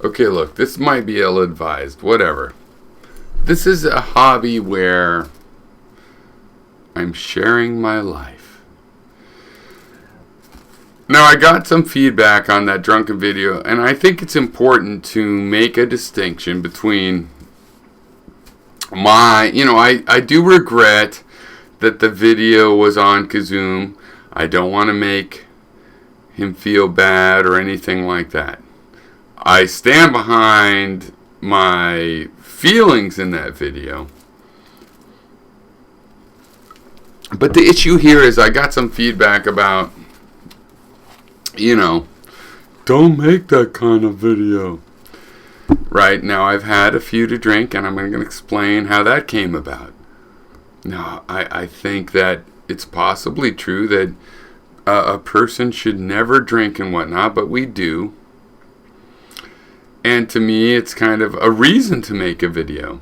Okay, look, this might be ill-advised, whatever. This is a hobby where I'm sharing my life. Now, I got some feedback on that drunken video, and I think it's important to make a distinction between I do regret that the video was on Kazoom. I don't want to make him feel bad or anything like that. I stand behind my feelings in that video. But the issue here is I got some feedback about, don't make that kind of video. Right, now I've had a few to drink, and I'm going to explain how that came about. Now, I think that it's possibly true that a person should never drink and whatnot, but we do. And to me, it's kind of a reason to make a video.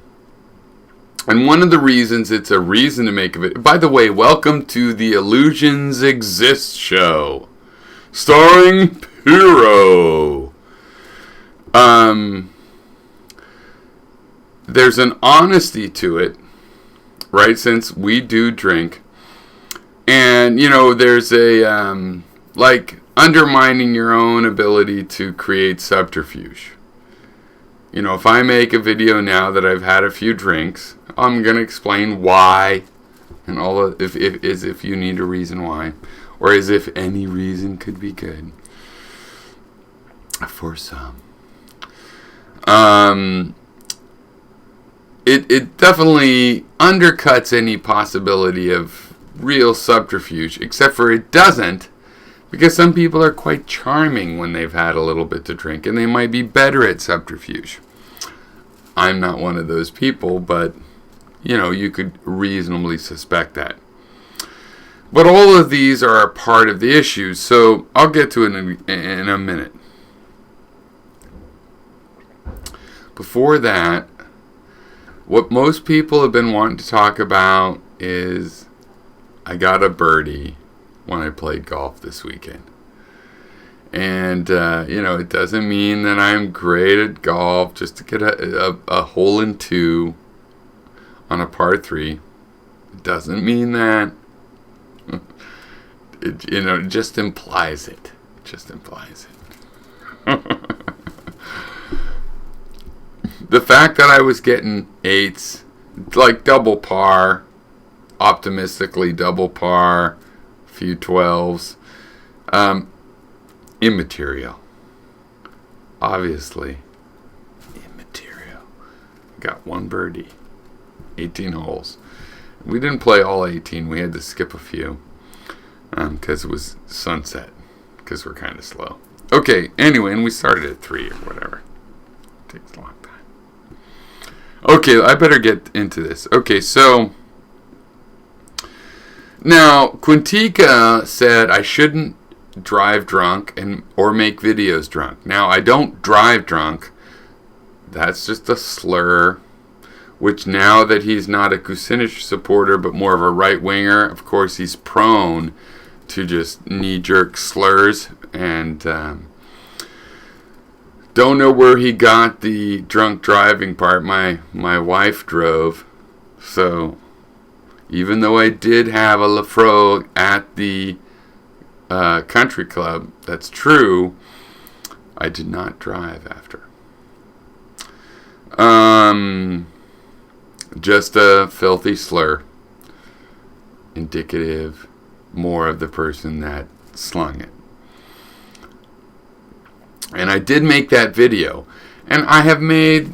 And one of the reasons it's a reason to make a video... By the way, welcome to the Illusions Exist show, starring Pyrrho. There's an honesty to it, right, since we do drink. And, there's a, undermining your own ability to create subterfuge. If I make a video now that I've had a few drinks, I'm going to explain why, and if you need a reason why, or as if any reason could be good for some. It definitely undercuts any possibility of real subterfuge, except for it doesn't, because some people are quite charming when they've had a little bit to drink, and they might be better at subterfuge. I'm not one of those people, but, you could reasonably suspect that. But all of these are a part of the issues, so I'll get to it in a minute. Before that, what most people have been wanting to talk about is I got a birdie when I played golf this weekend. And, it doesn't mean that I'm great at golf just to get a hole in two on a par 3. It doesn't mean that. It just implies it. It just implies it. The fact that I was getting 8s, like double par, optimistically double par, a few 12s, immaterial. Obviously, immaterial. Got one birdie, 18 holes. We didn't play all 18. We had to skip a few because it was sunset, because we're kind of slow. Okay, anyway, and we started at 3 or whatever. Takes a long time. Okay, I better get into this. Okay, so now Quintica said I shouldn't drive drunk or make videos drunk. Now, I don't drive drunk. That's just a slur, which now that he's not a Kucinich supporter but more of a right-winger, of course he's prone to just knee-jerk slurs, and don't know where he got the drunk driving part. My wife drove, so even though I did have a Lafroig at the country club, that's true, I did not drive after. Just a filthy slur, indicative more of the person that slung it. And I did make that video. And I have made,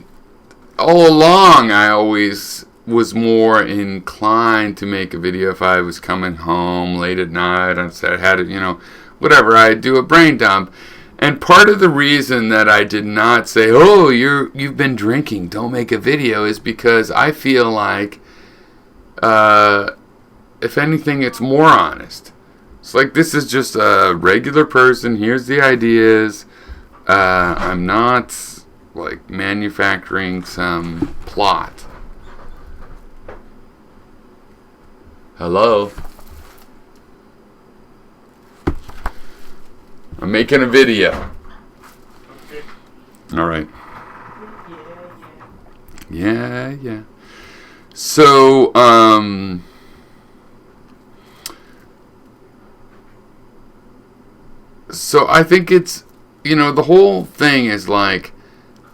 all along, I always was more inclined to make a video if I was coming home late at night and said I had to, whatever, I'd do a brain dump. And part of the reason that I did not say, oh, you've been drinking, don't make a video, is because I feel like, if anything, it's more honest. It's like, this is just a regular person, here's the ideas. I'm not, manufacturing some plot. Hello? I'm making a video. Okay. All right. Yeah. So, so I think it's, the whole thing is like,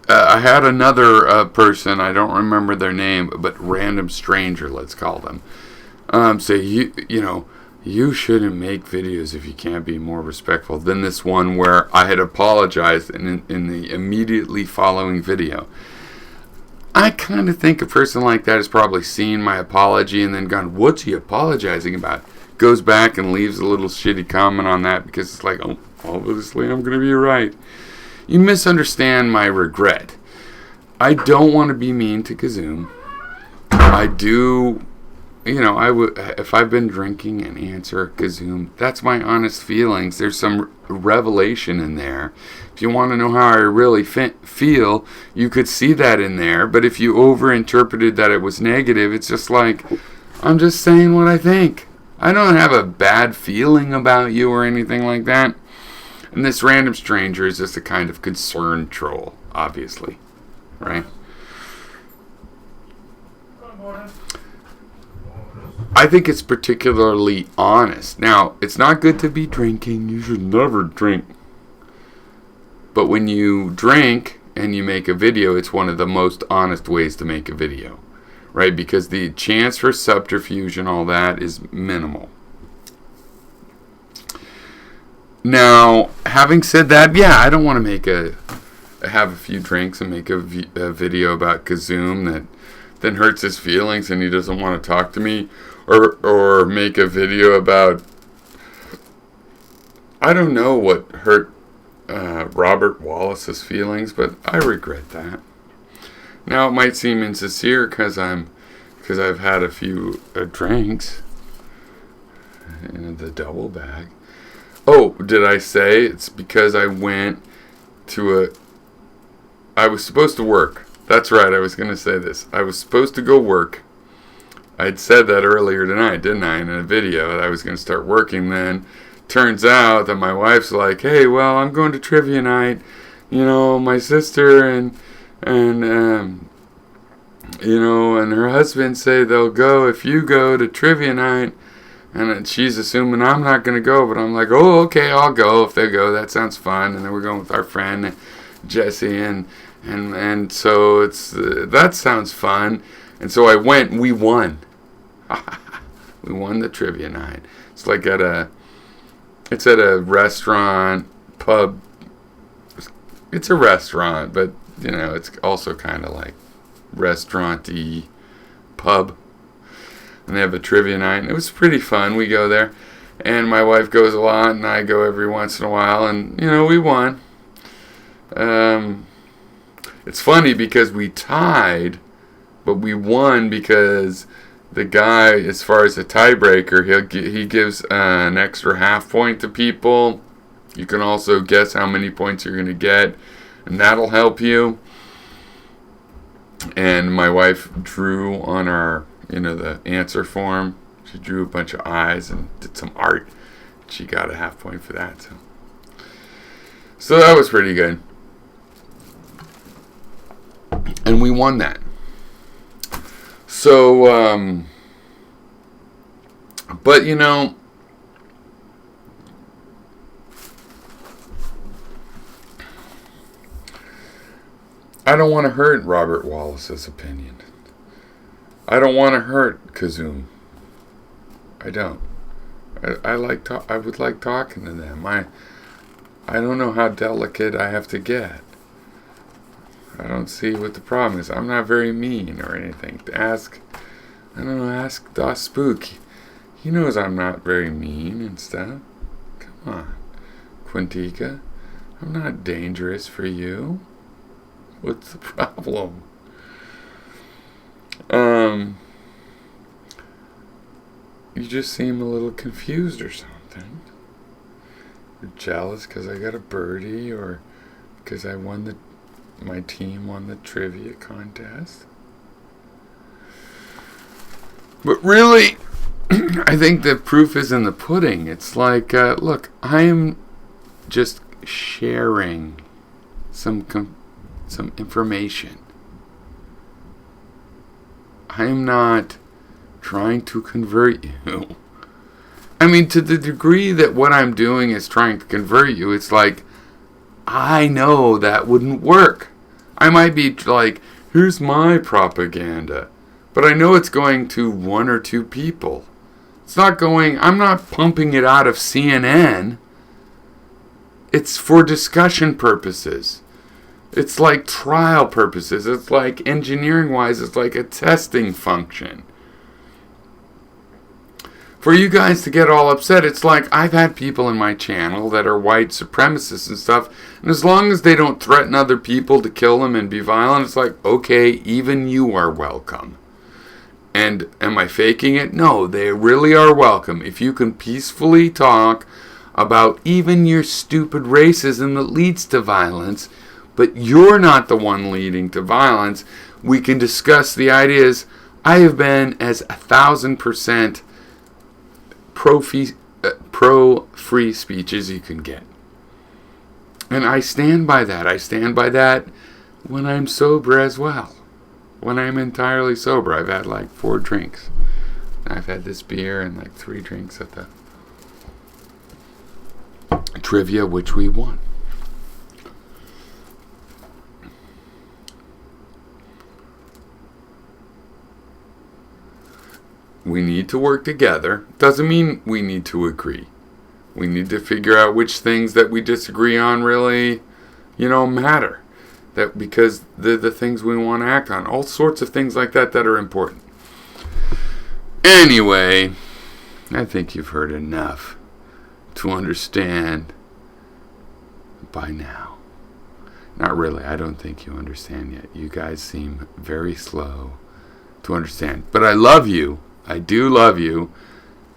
I had another person, I don't remember their name, but random stranger, let's call them, say, you shouldn't make videos if you can't be more respectful. Then this one where I had apologized in the immediately following video. I kind of think a person like that has probably seen my apology and then gone, what's he apologizing about? Goes back and leaves a little shitty comment on that because it's like, oh, obviously I'm going to be right. You misunderstand my regret. I don't want to be mean to Kazoom. I do, I would, if I've been drinking and answer Kazoom, that's my honest feelings. There's some revelation in there. If you want to know how I really feel, you could see that in there. But if you overinterpreted that it was negative, it's just like, I'm just saying what I think. I don't have a bad feeling about you or anything like that. And this random stranger is just a kind of concerned troll, obviously. Right? I think it's particularly honest. Now, it's not good to be drinking. You should never drink. But when you drink and you make a video, it's one of the most honest ways to make a video. Right? Because the chance for subterfuge and all that is minimal. Now, having said that, yeah, I don't want to have a few drinks and make a video about Kazoom that then hurts his feelings and he doesn't want to talk to me. Or make a video about, I don't know what hurt Robert Wallace's feelings, but I regret that. Now, it might seem insincere because I've had a few drinks in the double bag. Oh, did I say it's because I went to I was supposed to work. That's right, I was going to say this. I was supposed to go work. I'd said that earlier tonight, didn't I, in a video, that I was going to start working then. Turns out that my wife's like, hey, well, I'm going to trivia night. My sister and her husband say they'll go if you go to trivia night. And she's assuming I'm not going to go, but I'm like, oh, okay, I'll go if they go. That sounds fun. And then we're going with our friend Jesse, and so it's that sounds fun. And so I went. And we won. We won the trivia night. It's like at a restaurant, pub. It's a restaurant, but it's also kind of like restaurant-y pub. And they have a trivia night, and it was pretty fun. We go there, and my wife goes a lot, and I go every once in a while, and we won. It's funny because we tied, but we won because the guy, as far as a tiebreaker, he gives an extra half point to people. You can also guess how many points you're going to get, and that'll help you. And my wife drew on our the answer form. She drew a bunch of eyes and did some art. She got a half point for that. So that was pretty good. And we won that. So, but I don't want to hurt Robert Wallace's opinion. I don't want to hurt Kazoom. I don't. I would like talking to them. I don't know how delicate I have to get. I don't see what the problem is. I'm not very mean or anything. Ask Das Spook. He knows I'm not very mean and stuff. Come on, Quintica. I'm not dangerous for you. What's the problem? You just seem a little confused or something. You're jealous because I got a birdie or because my team won the trivia contest. But really, I think the proof is in the pudding. It's like, look, I am just sharing some some information. I am not trying to convert you. I mean, to the degree that what I'm doing is trying to convert you, it's like, I know that wouldn't work. I might be like, here's my propaganda. But I know it's going to one or two people. It's not going, I'm not pumping it out of CNN. It's for discussion purposes. It's like trial purposes. It's like engineering-wise, it's like a testing function. For you guys to get all upset, it's like I've had people in my channel that are white supremacists and stuff, and as long as they don't threaten other people to kill them and be violent, it's like, okay, even you are welcome. And am I faking it? No, they really are welcome. If you can peacefully talk about even your stupid racism that leads to violence, but you're not the one leading to violence, we can discuss the ideas. I have been as 1,000% pro-free speech as you can get. And I stand by that. I stand by that when I'm sober as well. When I'm entirely sober. I've had like 4 drinks. I've had this beer and like 3 drinks at the trivia, which we won. We need to work together. Doesn't mean we need to agree. We need to figure out which things that we disagree on really, matter. That because they're the things we want to act on. All sorts of things like that are important. Anyway, I think you've heard enough to understand by now. Not really. I don't think you understand yet. You guys seem very slow to understand. But I love you. I do love you.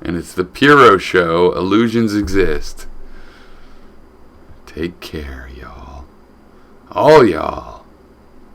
And it's the Pyrrho Show. Illusions exist. Take care, y'all. All y'all.